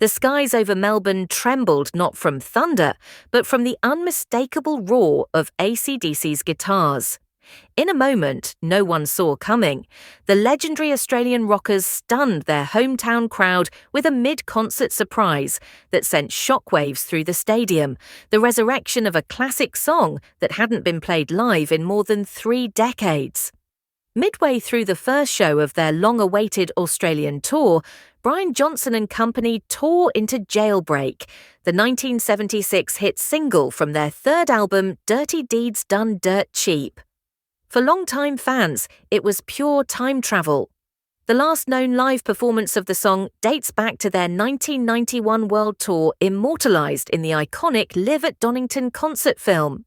The skies over Melbourne trembled not from thunder, but from the unmistakable roar of Acdc's guitars. In a moment no one saw coming, the legendary Australian rockers stunned their hometown crowd with a mid-concert surprise that sent shockwaves through the stadium, the resurrection of a classic song that hadn't been played live in more than 3 decades. Midway through the first show of their long-awaited Australian tour, Brian Johnson and company tore into Jailbreak, the 1976 hit single from their third album Dirty Deeds Done Dirt Cheap. For longtime fans, it was pure time travel. The last known live performance of the song dates back to their 1991 world tour, immortalised in the iconic Live at Donington concert film.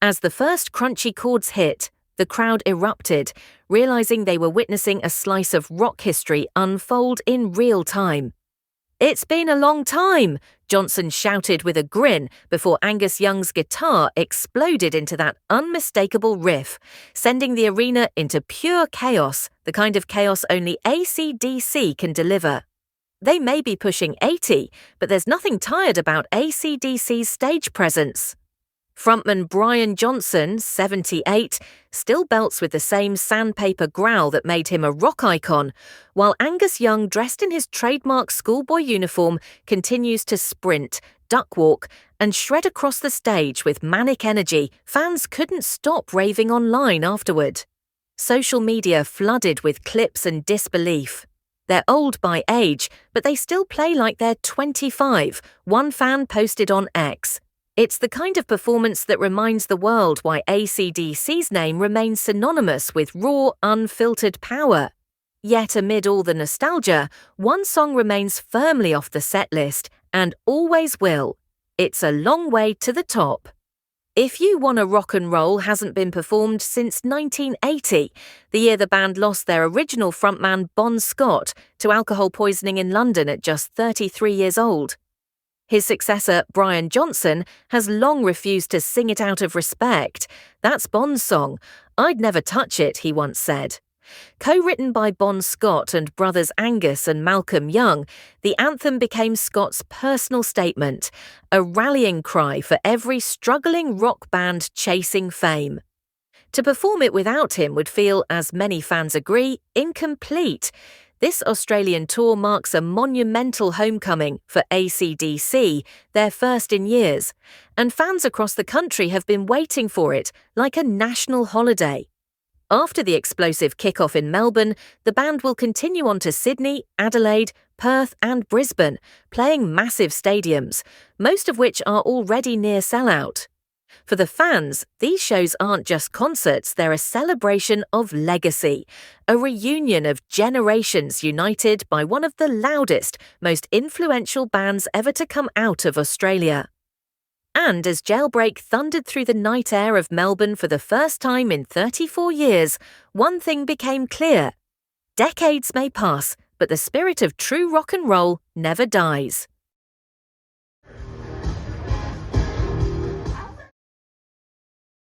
As the first crunchy chords hit, the crowd erupted, realising they were witnessing a slice of rock history unfold in real time. "It's been a long time," Johnson shouted with a grin before Angus Young's guitar exploded into that unmistakable riff, sending the arena into pure chaos, the kind of chaos only Acdc can deliver. They may be pushing 80, but there's nothing tired about Acdc's stage presence. Frontman Brian Johnson, 78, still belts with the same sandpaper growl that made him a rock icon, while Angus Young, dressed in his trademark schoolboy uniform, continues to sprint, duckwalk, and shred across the stage with manic energy. Fans couldn't stop raving online afterward. Social media flooded with clips and disbelief. "They're old by age, but they still play like they're 25, one fan posted on X. It's the kind of performance that reminds the world why Acdc's name remains synonymous with raw, unfiltered power. Yet amid all the nostalgia, one song remains firmly off the set list, and always will. It's a long way to the top. If You Wanna Rock and Roll hasn't been performed since 1980, the year the band lost their original frontman Bon Scott to alcohol poisoning in London at just 33 years old. His successor, Brian Johnson, has long refused to sing it out of respect. "That's Bon's song. I'd never touch it," he once said. Co-written by Bon Scott and brothers Angus and Malcolm Young, the anthem became Scott's personal statement, a rallying cry for every struggling rock band chasing fame. To perform it without him would feel, as many fans agree, incomplete. This Australian tour marks a monumental homecoming for Acdc, their first in years, and fans across the country have been waiting for it like a national holiday. After the explosive kick-off in Melbourne, the band will continue on to Sydney, Adelaide, Perth and Brisbane, playing massive stadiums, most of which are already near sellout. For the fans, these shows aren't just concerts, they're a celebration of legacy, a reunion of generations united by one of the loudest, most influential bands ever to come out of Australia. And as Jailbreak thundered through the night air of Melbourne for the first time in 34 years, one thing became clear. Decades may pass, but the spirit of true rock and roll never dies.